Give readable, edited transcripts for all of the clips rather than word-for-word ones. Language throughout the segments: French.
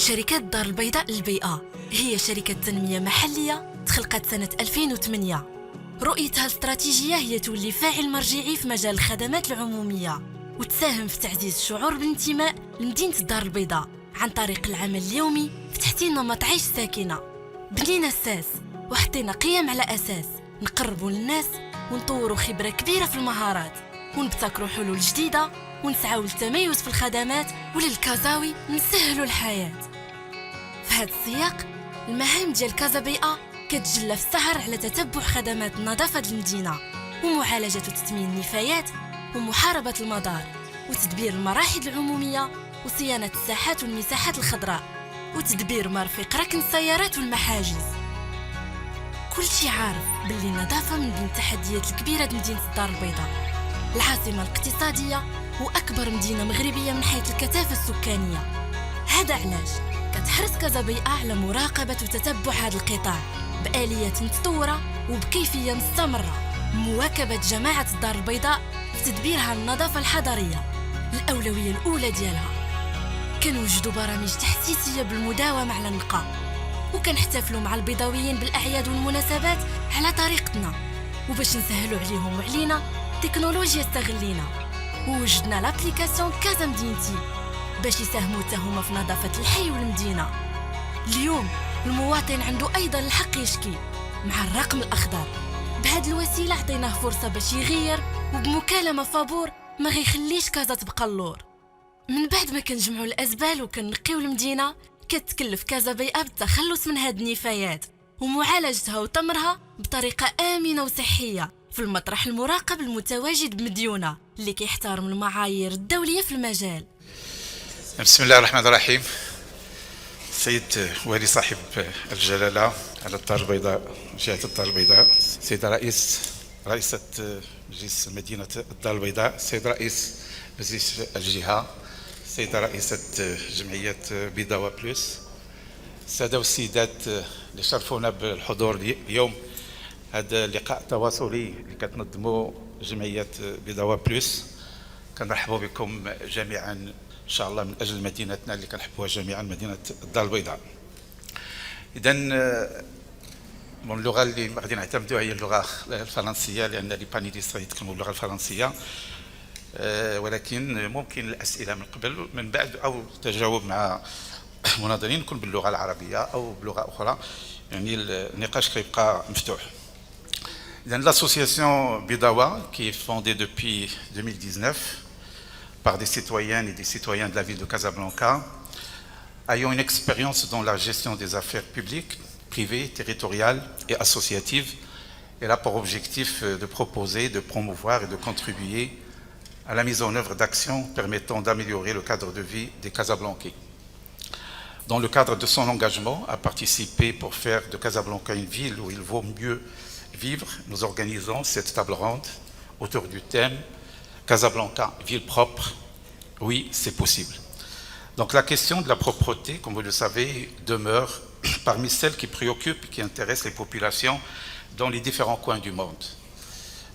شركة الدار البيضاء للبيئة هي شركة تنمية محلية تخلقت سنة 2008. رؤيتها الاستراتيجية هي تولي فاعل مرجعي في مجال الخدمات العمومية وتساهم في تعزيز الشعور بالانتماء لمدينة الدار البيضاء عن طريق العمل اليومي في تحسين نمط عيش ساكنة. بنينا الساس وحطينا قيم على أساس نقربوا للناس ونطوروا خبرة كبيرة في المهارات ونبتكروا حلول جديدة ونسعوا للتميز في الخدمات وللكازاوي نسهلوا الحياة. في هذا السياق المهام ديال كازا بيئة كتجلى في السهر على تتبع خدمات النظافة المدينة ومعالجة وتثمين النفايات ومحاربة المضار وتدبير المراحل العمومية وصيانة الساحات والمساحات الخضراء وتدبير مرافق ركن السيارات والمحاجز. كل شي عارف باللي النظافة من بين التحديات الكبيرة مدينة الدار البيضاء، العاصمة الاقتصادية وأكبر مدينة مغربية من حيث الكثافة السكانية. هذا علاش كتحرص كازا بيئة على مراقبة وتتبع هذا القطاع بآليات متطورة وبكيفية مستمرة، مواكبة جماعة الدار البيضاء في تدبيرها النظافة الحضرية الأولوية الأولى ديالها. كنوجدوا برامج تحسيسية بالمداومة على النقاء وكنحتفلوا مع البيضاويين بالأعياد والمناسبات على طريقتنا، وباش نسهلوا عليهم وعلينا تكنولوجيا استغلينا ووجدنا لابليكاسيون كازا مدينتي باش يساهموا تهما في نظافة الحي والمدينة. اليوم المواطن عنده أيضا الحق يشكي مع الرقم الأخضر. بهذه الوسيلة عطيناه فرصة باش يغير وبمكالمة فابور ما غيخليش كازا تبقى اللور. من بعد ما كنجمعوا الأزبال وكنقيو المدينة كتكلف كازا بيئة بالتخلص من هاد النفايات ومعالجتها وتمرها بطريقة آمنة وصحية في المطرح المراقب المتواجد بمديونة اللي كيحترم المعايير الدولية في المجال. بسم الله الرحمن الرحيم. سيد والي صاحب الجلالة على الدار البيضاء، جهة الدار البيضاء، سيدة رئيسة مجلس مدينة الدار البيضاء، سيد رئيس مجلس الجهة، سيدة رئيسة جمعية بيضاوة بلوس، السادة والسيدات اللي شرفونا بالحضور اليوم هذا اللقاء التواصلي اللي كتنظموا جمعية بيضاوة بلوس. كنرحبوا بكم جميعا ان شاء الله من اجل مدينتنا اللي كنحبوها جميعا، مدينة الدار البيضاء. اذا من اللغة اللي غادي نعتمدوها هي اللغة الفرنسية لان لي بانيليست غيتكلموا باللغة الفرنسية، ولكن ممكن الاسئلة من قبل من بعد او التجاوب مع المناظرين يكون باللغة العربية او بلغة اخرى، يعني النقاش كيبقى مفتوح. L'association Bidawa, qui est fondée depuis 2019 par des citoyennes et des citoyens de la ville de Casablanca, ayant une expérience dans la gestion des affaires publiques, privées, territoriales et associatives, elle a pour objectif de proposer, de promouvoir et de contribuer à la mise en œuvre d'actions permettant d'améliorer le cadre de vie des Casablancais. Dans le cadre de son engagement à participer pour faire de Casablanca une ville où il vaut mieux vivre, nous organisons cette table ronde autour du thème Casablanca, ville propre, oui, c'est possible. Donc la question de la propreté, comme vous le savez, demeure parmi celles qui préoccupent et qui intéressent les populations dans les différents coins du monde.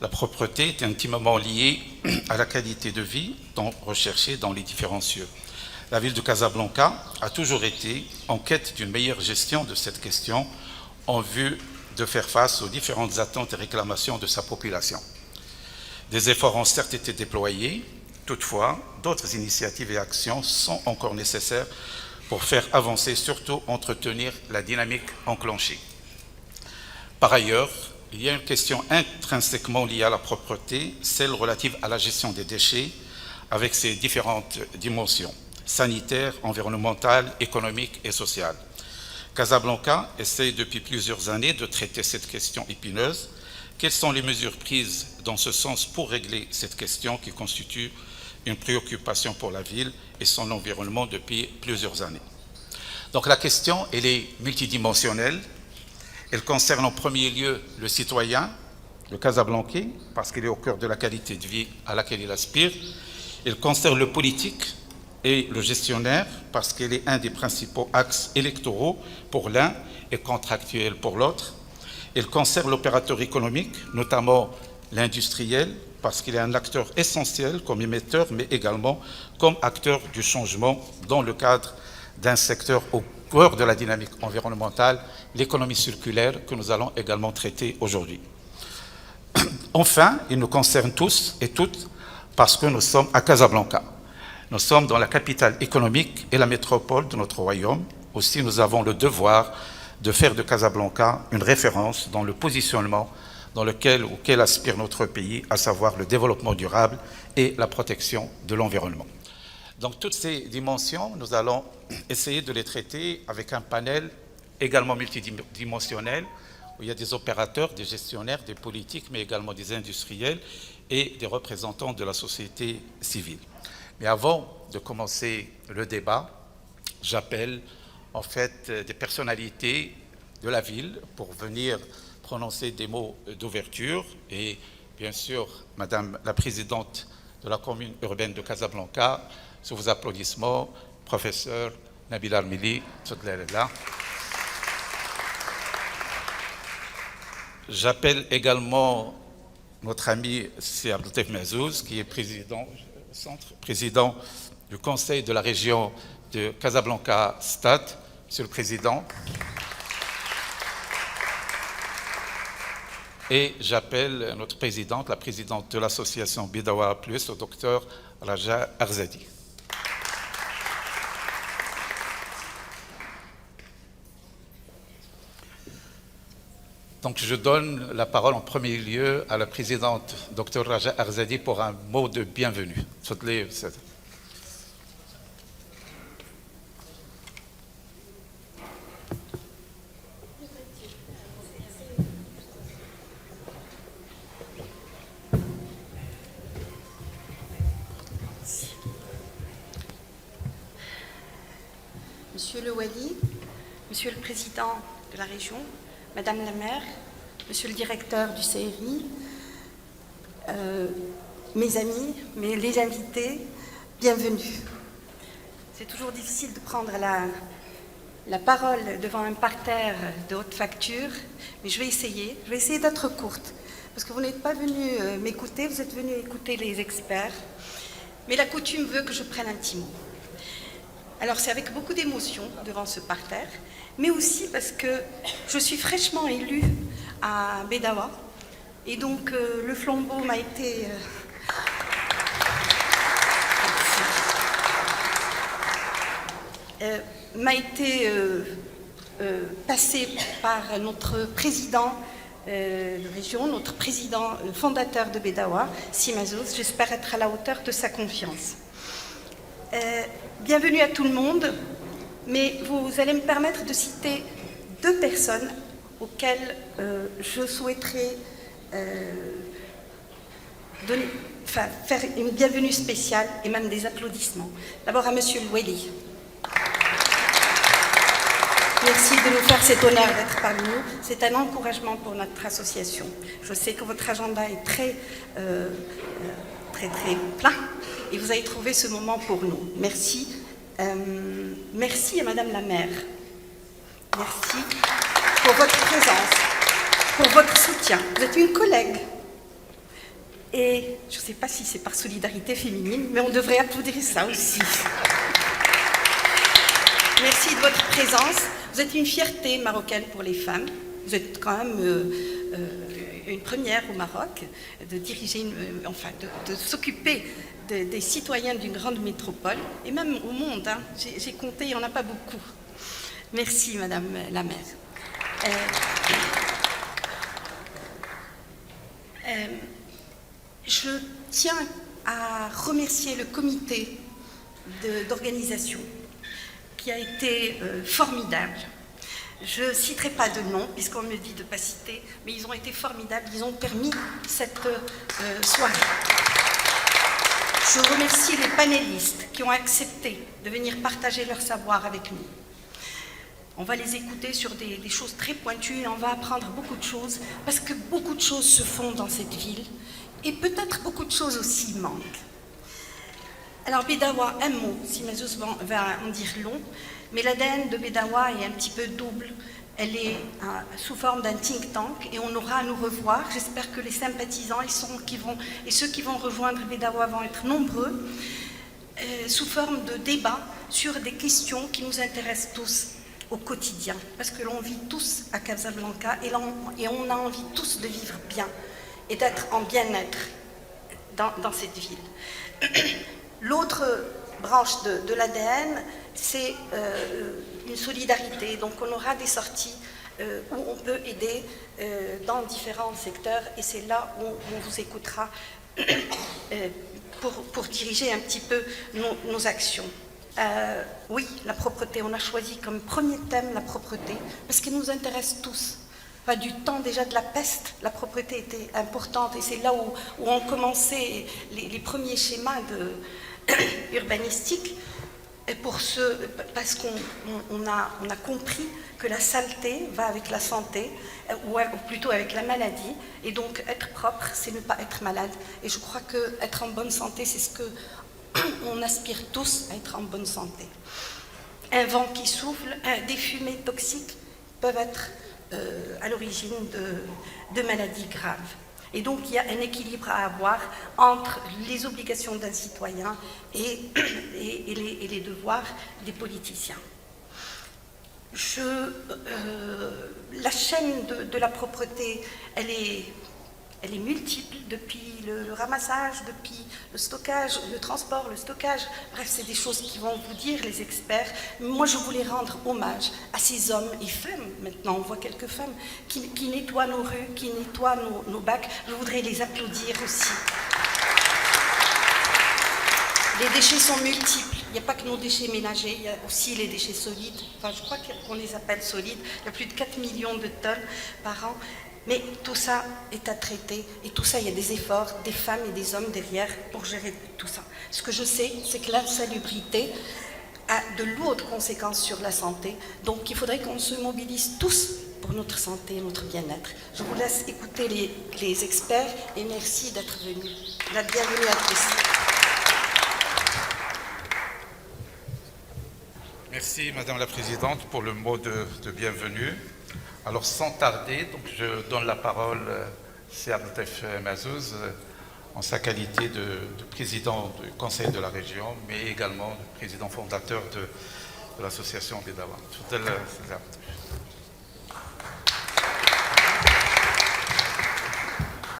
La propreté est intimement liée à la qualité de vie tant recherchée dans les différents cieux. La ville de Casablanca a toujours été en quête d'une meilleure gestion de cette question en vue de faire face aux différentes attentes et réclamations de sa population. Des efforts ont certes été déployés, toutefois, d'autres initiatives et actions sont encore nécessaires pour faire avancer, surtout entretenir la dynamique enclenchée. Par ailleurs, il y a une question intrinsèquement liée à la propreté, celle relative à la gestion des déchets, avec ses différentes dimensions, sanitaires, environnementales, économiques et sociales. Casablanca essaie depuis plusieurs années de traiter cette question épineuse. Quelles sont les mesures prises dans ce sens pour régler cette question qui constitue une préoccupation pour la ville et son environnement depuis plusieurs années? Donc la question, elle est multidimensionnelle. Elle concerne en premier lieu le citoyen, le Casablancais, parce qu'il est au cœur de la qualité de vie à laquelle il aspire. Elle concerne le politique et le gestionnaire, parce qu'elle est un des principaux axes électoraux pour l'un et contractuels pour l'autre. Elle concerne l'opérateur économique, notamment l'industriel, parce qu'il est un acteur essentiel comme émetteur, mais également comme acteur du changement dans le cadre d'un secteur au cœur de la dynamique environnementale, l'économie circulaire, que nous allons également traiter aujourd'hui. Enfin, il nous concerne tous et toutes parce que nous sommes à Casablanca. Nous sommes dans la capitale économique et la métropole de notre royaume. Aussi, nous avons le devoir de faire de Casablanca une référence dans le positionnement auquel aspire notre pays, à savoir le développement durable et la protection de l'environnement. Donc toutes ces dimensions, nous allons essayer de les traiter avec un panel également multidimensionnel, où il y a des opérateurs, des gestionnaires, des politiques, mais également des industriels et des représentants de la société civile. Mais avant de commencer le débat, j'appelle en fait des personnalités de la ville pour venir prononcer des mots d'ouverture. Et bien sûr, Madame la Présidente de la commune urbaine de Casablanca, sous vos applaudissements, professeur Nabil Armili, là. J'appelle également notre ami C. Abdeltef Mazouz, qui est président du Conseil de la région de Casablanca-Stade. Monsieur le Président. Et j'appelle notre présidente, la présidente de l'association Bedawa Plus, le docteur Raja Arzadi. Donc je donne la parole en premier lieu à la présidente docteur Raja Arzadi pour un mot de bienvenue. Monsieur le Wali, Monsieur le Président de la région, Madame la maire, Monsieur le directeur du CRI, mes amis, les invités, bienvenue. C'est toujours difficile de prendre la parole devant un parterre de haute facture, mais je vais essayer d'être courte, parce que vous n'êtes pas venu m'écouter, vous êtes venu écouter les experts, mais la coutume veut que je prenne un petit mot. Alors c'est avec beaucoup d'émotion devant ce parterre, mais aussi parce que je suis fraîchement élue à Bedawa, et donc le flambeau m'a été passé par notre président de région, notre président fondateur de Bedawa, C. Mazouz. J'espère être à la hauteur de sa confiance. Bienvenue à tout le monde, mais vous allez me permettre de citer deux personnes auxquelles je souhaiterais faire une bienvenue spéciale et même des applaudissements. D'abord à Monsieur le Wali. Merci de nous faire cet honneur d'être parmi nous. C'est un encouragement pour notre association. Je sais que votre agenda est très plein et vous avez trouvé ce moment pour nous. Merci. Merci à Madame la maire. Merci pour votre présence, pour votre soutien. Vous êtes une collègue. Et je ne sais pas si c'est par solidarité féminine, mais on devrait applaudir ça aussi. Merci de votre présence. Vous êtes une fierté marocaine pour les femmes. Vous êtes quand même une première au Maroc de diriger, de s'occuper des citoyens d'une grande métropole, et même au monde. Hein. J'ai compté, il n'y en a pas beaucoup. Merci, Madame la maire. Je tiens à remercier le comité d'organisation qui a été formidable. Je ne citerai pas de nom, puisqu'on me dit de ne pas citer, mais ils ont été formidables, ils ont permis cette soirée. Je remercie les panélistes qui ont accepté de venir partager leur savoir avec nous. On va les écouter sur des choses très pointues et on va apprendre beaucoup de choses, parce que beaucoup de choses se font dans cette ville, et peut-être beaucoup de choses aussi manquent. Alors Bedawa, un mot, si Mazouz va en dire long, mais l'ADN de Bedawa est un petit peu double. Elle est sous forme d'un think tank et on aura à nous revoir. J'espère que les sympathisants et ceux qui vont rejoindre Bedawa vont être nombreux, sous forme de débat sur des questions qui nous intéressent tous au quotidien, parce que l'on vit tous à Casablanca et on a envie tous de vivre bien et d'être en bien-être dans cette ville. L'autre branche de l'ADN, c'est une solidarité. Donc on aura des sorties où on peut aider dans différents secteurs, et c'est là où on vous écoutera pour diriger un petit peu nos actions. Oui, la propreté, on a choisi comme premier thème la propreté, parce qu'elle nous intéresse tous. Enfin, du temps déjà de la peste, la propreté était importante, et c'est là où ont commencé les premiers schémas urbanistiques, parce qu'on a compris que la saleté va avec la santé, ou plutôt avec la maladie, et donc être propre, c'est ne pas être malade. Et je crois qu'être en bonne santé, c'est ce que on aspire tous, à être en bonne santé. Un vent qui souffle, des fumées toxiques peuvent être à l'origine de maladies graves. Et donc il y a un équilibre à avoir entre les obligations d'un citoyen et les devoirs des politiciens. La chaîne de la propreté, elle est multiple, depuis le ramassage, depuis le stockage, le transport, le stockage. Bref, c'est des choses qui vont vous dire les experts. Moi, je voulais rendre hommage à ces hommes et femmes, maintenant on voit quelques femmes, qui nettoient nos rues, qui nettoient nos bacs. Je voudrais les applaudir aussi. Les déchets sont multiples. Il n'y a pas que nos déchets ménagers, il y a aussi les déchets solides. Enfin, je crois qu'on les appelle solides. Il y a plus de 4 millions de tonnes par an. Mais tout ça est à traiter, et tout ça, il y a des efforts des femmes et des hommes derrière pour gérer tout ça. Ce que je sais, c'est que l'insalubrité a de lourdes conséquences sur la santé, donc il faudrait qu'on se mobilise tous pour notre santé et notre bien-être. Je vous laisse écouter les experts, et merci d'être venus. La bienvenue à tous. Merci Madame la Présidente pour le mot de bienvenue. Alors sans tarder, donc, je donne la parole à Abdeltef Mazouz en sa qualité de président du Conseil de la région, mais également de président fondateur de l'association des Dawa.